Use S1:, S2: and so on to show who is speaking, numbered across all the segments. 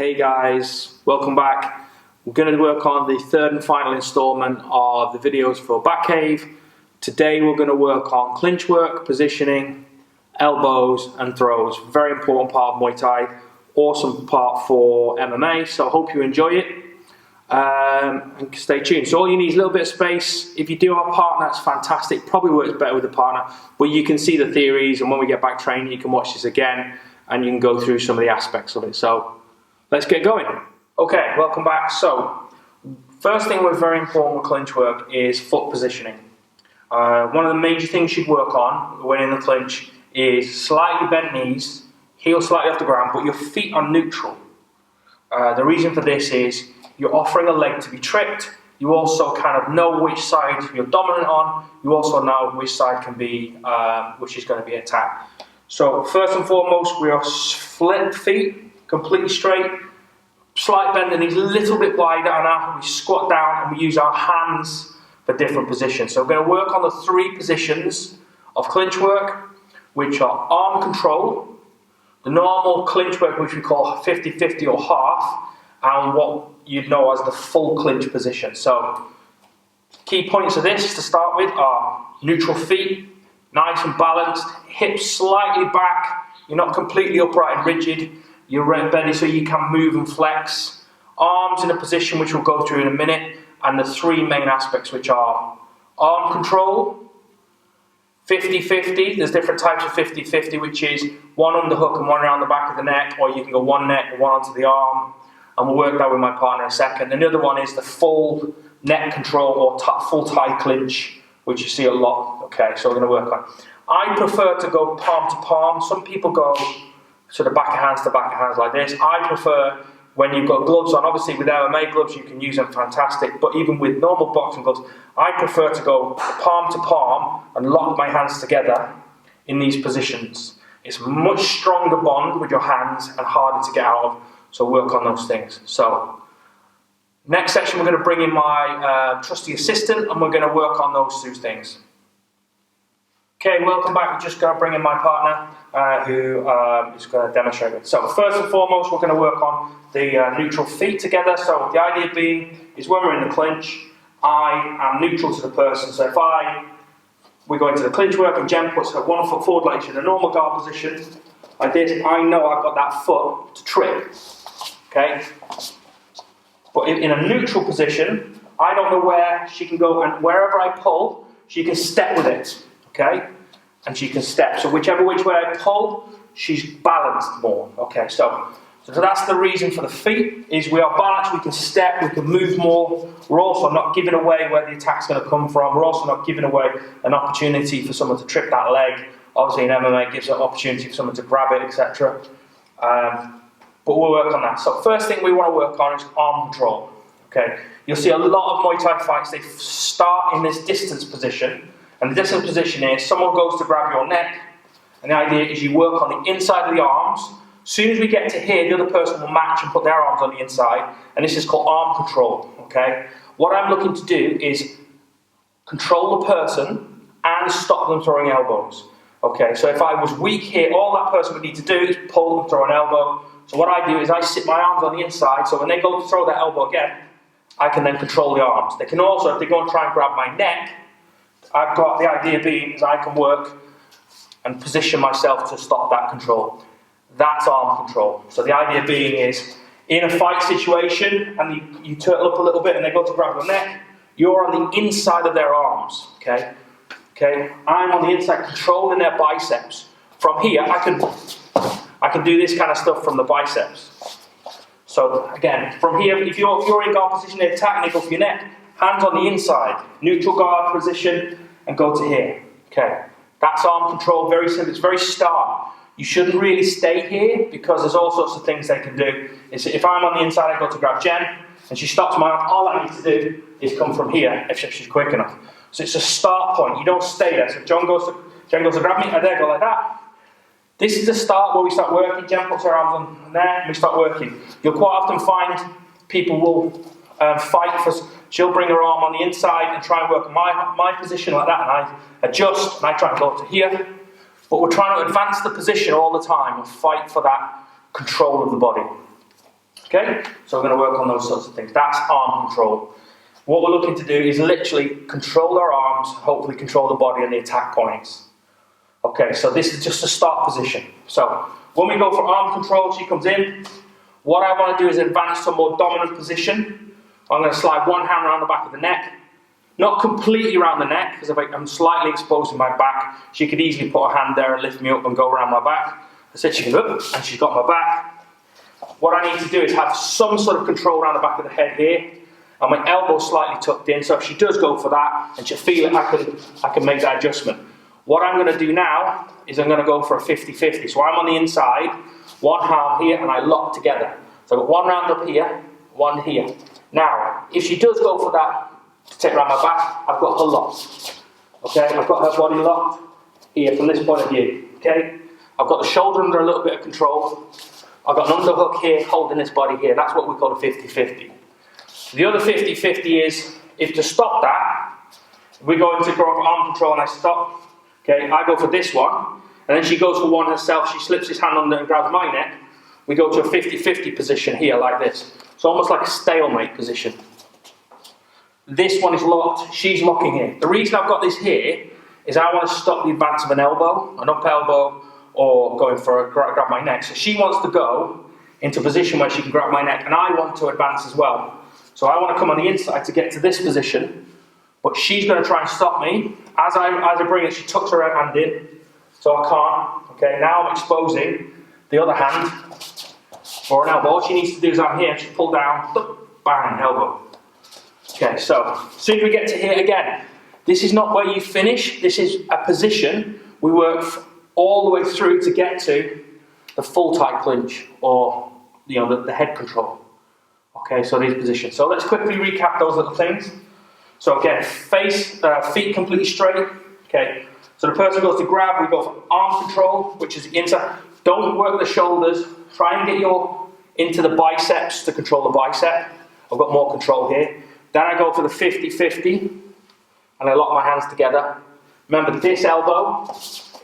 S1: Hey guys, welcome back. We're going to work on the third and final installment of the videos for BatCave. Today we're going to work on clinch work, positioning, elbows and throws. Very important part of Muay Thai, awesome part for MMA, so I hope you enjoy it. And stay tuned. So all you need is a little bit of space. If you do have a partner, that's fantastic. Probably works better with a partner, but you can see the theories, and when we get back training you can watch this again and you can go through some of the aspects of it. So let's get going. Okay, welcome back. So, first thing was very important with clinch work is foot positioning. One of the major things you'd work on when in the clinch is slightly bent knees, heel slightly off the ground, but your feet are neutral. The reason for this is you're offering a leg to be tripped. You also kind of know which side you're dominant on. You also know which side can be, which is going to be attacked. So, first and foremost, we are split feet, completely straight. Slight bend the knees, a little bit wider, and now we squat down and we use our hands for different positions. So we're going to work on the three positions of clinch work, which are arm control, the normal clinch work which we call 50-50 or half, and what you'd know as the full clinch position. So key points of this to start with are neutral feet, nice and balanced, hips slightly back, you're not completely upright and rigid. You're ready so you can move and flex. Arms in a position which we'll go through in a minute, and the three main aspects which are arm control, 50-50, there's different types of 50-50, which is one underhook and one around the back of the neck, or you can go one neck and one onto the arm, and we'll work that with my partner in a second. And the other one is the full neck control or full tie clinch, which you see a lot. Okay, so we're going to work on. I prefer to go palm to palm. Some people go sort of back of hands to back of hands like this. I prefer when you've got gloves on. Obviously with MMA gloves you can use them fantastic, but even with normal boxing gloves, I prefer to go palm to palm and lock my hands together in these positions. It's a much stronger bond with your hands and harder to get out of, so work on those things. So, next section we're going to bring in my trusty assistant and we're going to work on those two things. Okay, welcome back. We're just going to bring in my partner who is going to demonstrate it. So first and foremost, we're going to work on the neutral feet together. So the idea being is when we're in the clinch, I am neutral to the person. So if we go into the clinch work and Jen puts her 1 foot forward like she's in a normal guard position, like this, I know I've got that foot to trip. Okay? But in a neutral position, I don't know where she can go, and wherever I pull, she can step with it. Okay, and she can step. So whichever which way I pull, she's balanced more. Okay, so that's the reason for the feet, is we are balanced, we can step, we can move more. We're also not giving away where the attack's going to come from. We're also not giving away an opportunity for someone to trip that leg. Obviously in MMA it gives an opportunity for someone to grab it, etc. But we'll work on that. So first thing we want to work on is arm control. Okay, you'll see a lot of Muay Thai fights, they start in this distance position. And the distance position is someone goes to grab your neck, and the idea is you work on the inside of the arms. As soon as we get to here, the other person will match and put their arms on the inside, and this is called arm control. Okay? What I'm looking to do is control the person and stop them throwing elbows. Okay, so if I was weak here, all that person would need to do is pull and throw an elbow. So what I do is I sit my arms on the inside, so when they go to throw their elbow again, I can then control the arms. They can also, if they go and try and grab my neck, I've got the idea being is I can work and position myself to stop that control. That's arm control. So the idea being is in a fight situation and you turtle up a little bit and they go to grab your neck, you're on the inside of their arms. Okay? I'm on the inside controlling their biceps. From here I can do this kind of stuff from the biceps. So again, from here, if you're in guard position, they attack and they go for your neck. Hands on the inside, neutral guard position, and go to here. Okay, that's arm control, very simple, it's very stark. You shouldn't really stay here because there's all sorts of things they can do. If I'm on the inside, I go to grab Jen, and she stops my arm, all I need to do is come from here, if she's quick enough. So it's a start point, you don't stay there. So if Jen goes to grab me, I there go like that. This is the start where we start working. Jen puts her arms on there, and we start working. You'll quite often find people will fight for. She'll bring her arm on the inside and try and work my position like that, and I adjust and I try and go to here. But we're trying to advance the position all the time and fight for that control of the body. Okay, so we're going to work on those sorts of things. That's arm control. What we're looking to do is literally control our arms, hopefully control the body and the attack points. Okay, so this is just a start position. So when we go for arm control, she comes in. What I want to do is advance to a more dominant position. I'm going to slide one hand around the back of the neck. Not completely around the neck, because if I'm slightly exposing my back, she could easily put her hand there and lift me up and go around my back. I said she can up, and she's got my back. What I need to do is have some sort of control around the back of the head here, and my elbow slightly tucked in, so if she does go for that, and she'll feel it, I can make that adjustment. What I'm going to do now is I'm going to go for a 50-50. So I'm on the inside, one arm here, and I lock together. So I've got one round up here, one here. Now, if she does go for that, to take around my back, I've got her locked. Okay, I've got her body locked here from this point of view. Okay, I've got the shoulder under a little bit of control. I've got an underhook here holding this body here. That's what we call a 50-50. The other 50-50 is, if to stop that, we go into arm control and I stop. Okay, I go for this one, and then she goes for one herself. She slips his hand under and grabs my neck. We go to a 50-50 position here, like this. It's almost like a stalemate position. This one is locked, she's locking here. The reason I've got this here is I want to stop the advance of an elbow, an up elbow, or going for a grab my neck. So she wants to go into a position where she can grab my neck, and I want to advance as well. So I want to come on the inside to get to this position, but she's going to try and stop me. As I bring it, she tucks her right hand in, so I can't. Okay, now I'm exposing the other hand for an elbow. All she needs to do is I'm here, she pull down, bang, elbow. Okay, so as soon as we get to here again, this is not where you finish, this is a position we work all the way through to get to the full tight clinch, or the head control. Okay, so these positions. So let's quickly recap those little things. So again, feet completely straight. Okay, so the person goes to grab, we go for arm control, which is inside. Don't work the shoulders, try and get into the biceps to control the bicep. I've got more control here. Then I go for the 50-50, and I lock my hands together. Remember, this elbow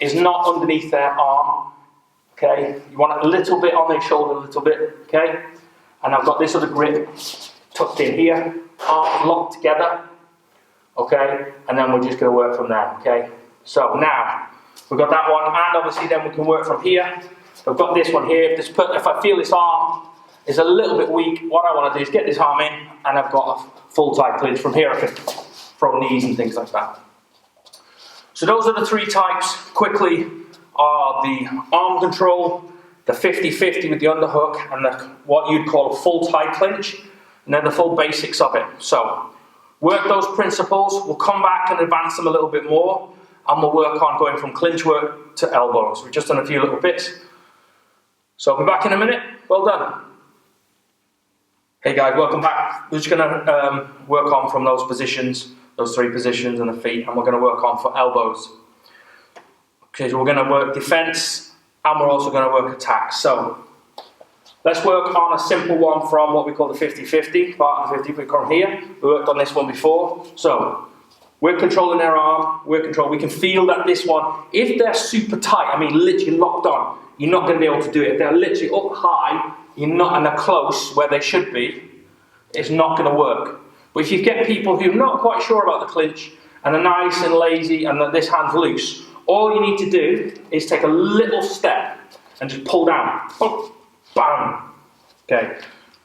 S1: is not underneath their arm. Okay, you want a little bit on their shoulder, a little bit. Okay, and I've got this other grip tucked in here, arms locked together. Okay, and then we're just going to work from there. Okay, so now we've got that one, and obviously then we can work from here. So I've got this one here. If I feel this arm is a little bit weak, what I want to do is get this arm in, and I've got a full tight clinch. From here I can throw knees and things like that. So those are the three types. Quickly are the arm control, the 50-50 with the underhook, and what you'd call a full tight clinch, and then the full basics of it. So work those principles. We'll come back and advance them a little bit more, and we'll work on going from clinch work to elbows. We've just done a few little bits. So I'll be back in a minute. Well done. Hey guys, welcome back. We're just going to work on from those positions, those three positions and the feet, and we're going to work on for elbows. Okay, so we're going to work defense, and we're also going to work attack. So let's work on a simple one from what we call the 50-50, part of the 50. We come here. We worked on this one before. So we're controlling their arm, we can feel that this one, if they're super tight, I mean literally locked on, you're not going to be able to do it. If they're literally up high, you're not, and they're close where they should be, it's not going to work. But if you get people who are not quite sure about the clinch, and are nice and lazy, and that this hand's loose, all you need to do is take a little step, and just pull down. Oh, bam. Okay.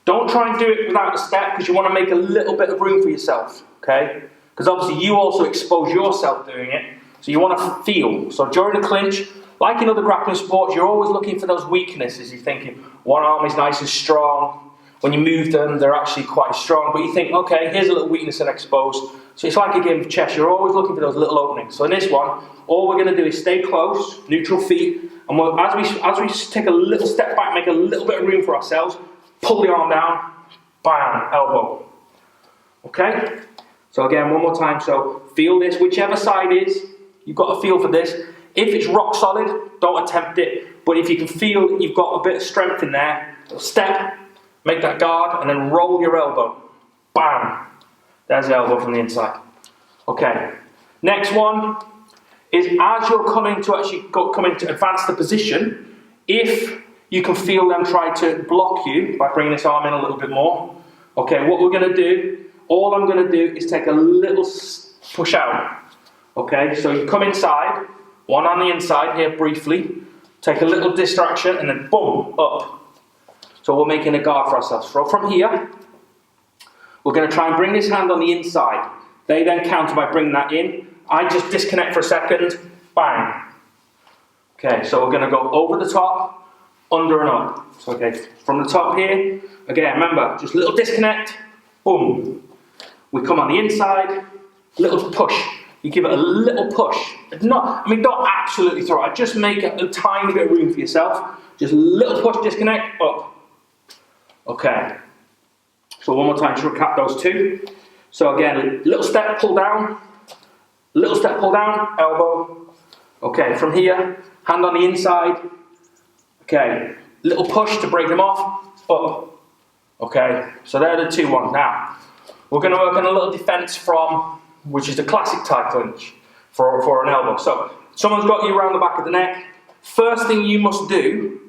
S1: Don't try and do it without a step, because you want to make a little bit of room for yourself. Okay. Because obviously you also expose yourself doing it, so you want to feel. So during the clinch, like in other grappling sports, you're always looking for those weaknesses. You're thinking, one arm is nice and strong. When you move them, they're actually quite strong. But you think, okay, here's a little weakness and exposed. So it's like a game of chess. You're always looking for those little openings. So in this one, all we're going to do is stay close, neutral feet. And as we take a little step back, make a little bit of room for ourselves, pull the arm down, bam, elbow. Okay? So again, one more time. So feel this, whichever side is, you've got a feel for this. If it's rock solid, don't attempt it. But if you can feel that you've got a bit of strength in there, step, make that guard, and then roll your elbow. Bam! There's the elbow from the inside. Okay. Next one is as you're coming to advance the position, if you can feel them try to block you by bringing this arm in a little bit more. Okay, what we're going to do, all I'm going to do is take a little push out. Okay, so you come inside, one on the inside here briefly, take a little distraction and then boom, up. So we're making a guard for ourselves. So from here, we're going to try and bring this hand on the inside. They then counter by bringing that in. I just disconnect for a second, bang. Okay, so we're going to go over the top, under and up. So okay, from the top here, again, remember, just a little disconnect, boom. We come on the inside, little push. You give it a little push. Don't absolutely throw it. Just make a tiny bit of room for yourself. Just a little push, disconnect, up. Okay. So one more time to recap those two. So again, little step, pull down. Little step, pull down, elbow. Okay, from here, hand on the inside. Okay, little push to break them off, up. Okay, so they're the two ones. Now, we're going to work on a little defense from, which is the classic Thai clinch for an elbow. So, someone's got you around the back of the neck. First thing you must do,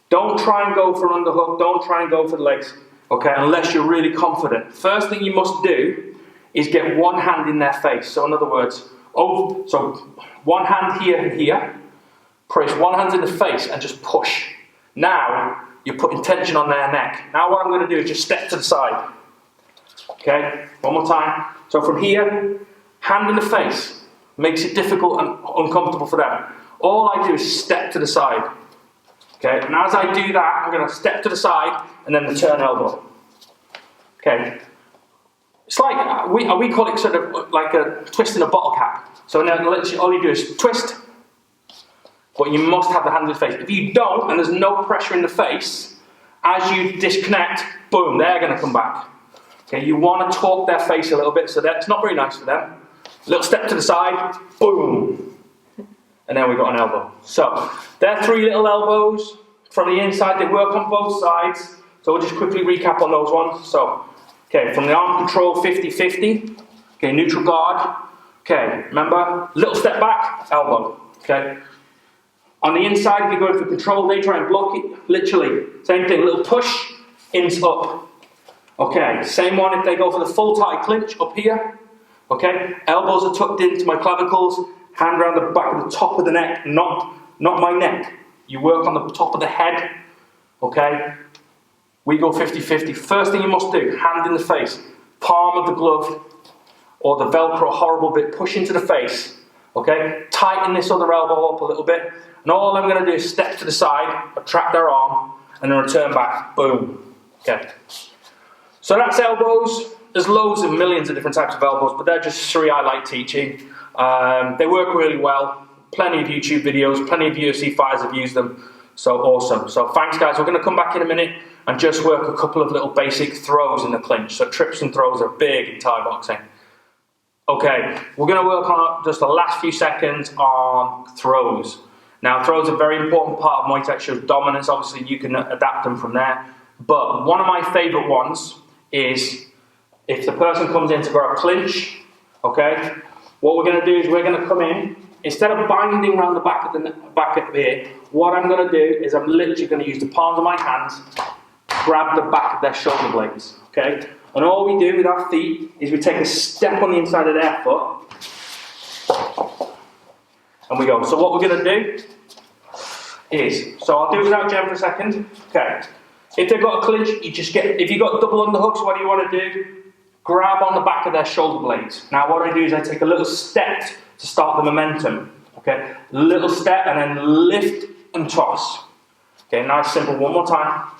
S1: don't try and go for an underhook, don't try and go for the legs, okay, unless you're really confident. First thing you must do is get one hand in their face. So in other words, so one hand here and here, press one hand in the face and just push. Now, you're putting tension on their neck. Now what I'm going to do is just step to the side. Okay, one more time. So from here, hand in the face. Makes it difficult and uncomfortable for them. All I do is step to the side. Okay, and as I do that, I'm going to step to the side and then the turn elbow. Okay, it's like, we call it sort of like a twist in a bottle cap. So now all you do is twist, but you must have the hand in the face. If you don't, and there's no pressure in the face, as you disconnect, boom, they're going to come back. Okay, you want to torque their face a little bit, so that's not very nice for them. Little step to the side, boom. And then we've got an elbow. So, they're three little elbows from the inside. They work on both sides. So we'll just quickly recap on those ones. So, okay, from the arm control, 50-50. Okay, neutral guard. Okay, remember, little step back, elbow. Okay. On the inside, if you're going for control, they try and block it. Literally, same thing, little push, ins up. Okay, same one if they go for the full Thai clinch up here. Okay, elbows are tucked into my clavicles. Hand around the back of the top of the neck, not my neck. You work on the top of the head, okay? We go 50-50. First thing you must do, hand in the face, palm of the glove, or the Velcro horrible bit, push into the face, okay? Tighten this other elbow up a little bit, and all I'm going to do is step to the side, attract their arm, and then return back, boom, okay? So that's elbows. There's loads and millions of different types of elbows, but they're just three I like teaching. They work really well. Plenty of YouTube videos, plenty of UFC fighters have used them. So awesome. So thanks guys. We're going to come back in a minute and just work a couple of little basic throws in the clinch. So trips and throws are big in Thai boxing. Okay, we're going to work on just the last few seconds on throws. Now throws are a very important part of Muay Thai. Shows dominance. Obviously you can adapt them from there. But one of my favourite ones is if the person comes in to grab a clinch, okay, what we're going to do is we're going to come in, instead of binding around the back of here, what I'm going to do is I'm literally going to use the palms of my hands, grab the back of their shoulder blades, okay? And all we do with our feet is we take a step on the inside of their foot, and we go. So what we're going to do is, so I'll do it without Jen for a second, okay? If they've got a clinch, you just get, if you've got double underhooks, what do you want to do? Grab on the back of their shoulder blades. Now what I do is I take a little step to start the momentum. Okay, little step and then lift and toss. Okay, nice, simple, one more time.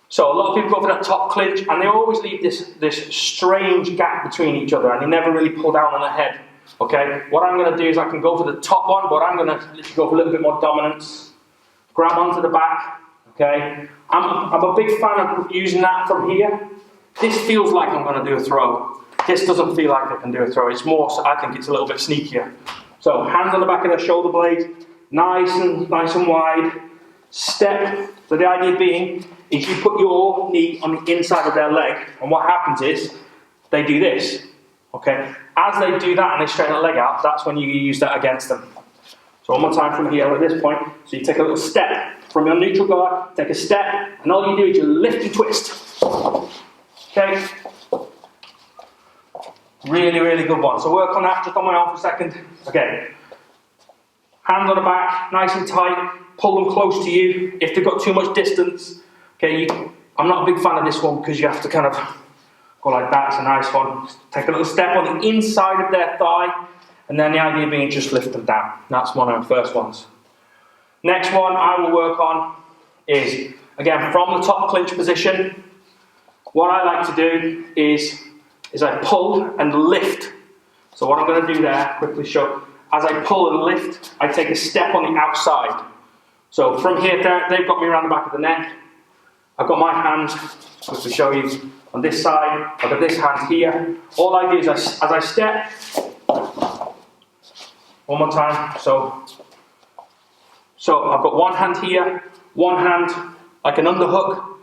S1: So a lot of people go for that top clinch and they always leave this strange gap between each other and they never really pull down on the head. Okay, what I'm going to do is I can go for the top one, but I'm going to literally go for a little bit more dominance. Grab onto the back. Okay, I'm a big fan of using that from here. This feels like I'm going to do a throw. This doesn't feel like I can do a throw. It's more, so I think it's a little bit sneakier. So hands on the back of their shoulder blades, nice and wide. Step. So the idea being is you put your knee on the inside of their leg, and what happens is they do this. Okay. As they do that and they straighten the leg out, that's when you use that against them. So one more time from here at this point. So you take a little step, from your neutral guard, take a step, and all you do is you lift and twist. Okay? Really, really good one. So work on that, just on my arm for a second. Okay. Hands on the back, nice and tight. Pull them close to you. If they've got too much distance, okay, I'm not a big fan of this one because you have to kind of go like that. It's a nice one. Just take a little step on the inside of their thigh, and then the idea being just lift them down. That's one of the first ones. Next one I will work on is, again, from the top clinch position. What I like to do is I pull and lift. So what I'm going to do there, quickly show, as I pull and lift, I take a step on the outside. So from here, they've got me around the back of the neck. I've got my hand, just to show you, on this side. I've got this hand here. All I do is as I step, one more time. So I've got one hand here, one hand like an underhook.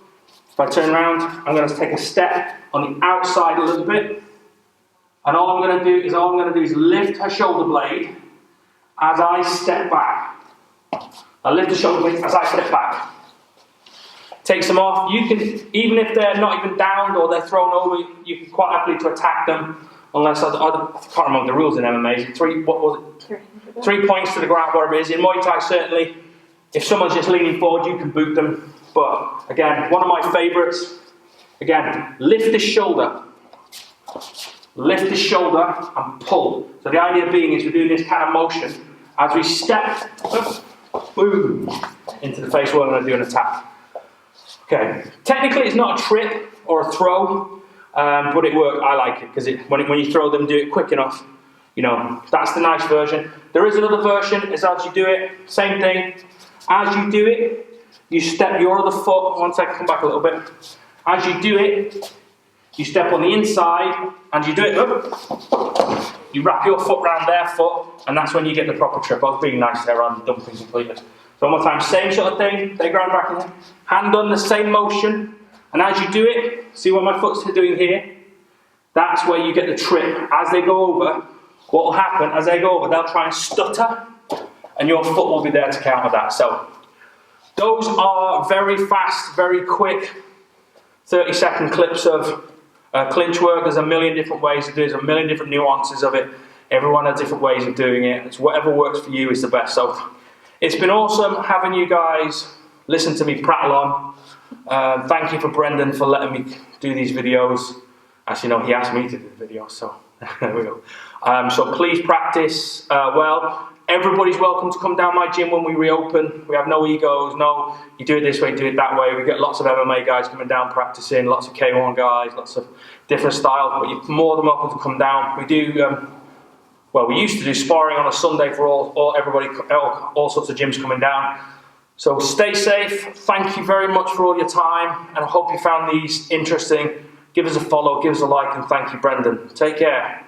S1: If I turn around, I'm going to take a step on the outside a little bit. And all I'm going to do is lift her shoulder blade as I step back. I lift the shoulder blade as I step back. Takes them off. You can, even if they're not even downed or they're thrown over, you can quite happily to attack them. Unless I can't remember the rules in MMA. What was it? 3 points to the ground, whatever it is. In Muay Thai, certainly, if someone's just leaning forward, you can boot them. But again, one of my favourites. Again, lift the shoulder. Lift the shoulder and pull. So the idea being is we're doing this kind of motion as we step boom, into the face. We're going to do an attack. Okay. Technically, it's not a trip or a throw, but it works. I like it because when you throw them, do it quick enough. You know, that's the nice version. There is another version. Is as you do it, same thing. As you do it, you step your other foot. One second, come back a little bit. As you do it, you step on the inside and you do it. You wrap your foot around their foot, and that's when you get the proper trip. I was being nice there rather than dumping completely. So one more time, same sort of thing. They ground back in there. Hand on the same motion, and as you do it, see what my foot's doing here? That's where you get the trip. As they go over, what will happen, as they go over, they'll try and stutter, and your foot will be there to counter that. So those are very fast, very quick, 30-second clips of clinch work. There's a million different ways to do it. There's a million different nuances of it. Everyone has different ways of doing it. It's whatever works for you is the best. So it's been awesome having you guys listen to me prattle on. Thank you for Brendan for letting me do these videos. Actually, no, he asked me to do the videos, so there we go. So please practice well. Everybody's welcome to come down my gym when we reopen. We have no egos, no, you do it this way, do it that way. We get lots of MMA guys coming down practicing, lots of K1 guys, lots of different styles, but you're more than welcome to come down. We do, well, we used to do sparring on a Sunday for everybody, all sorts of gyms coming down. So stay safe. Thank you very much for all your time, and I hope you found these interesting. Give us a follow, give us a like, and thank you, Brendan. Take care.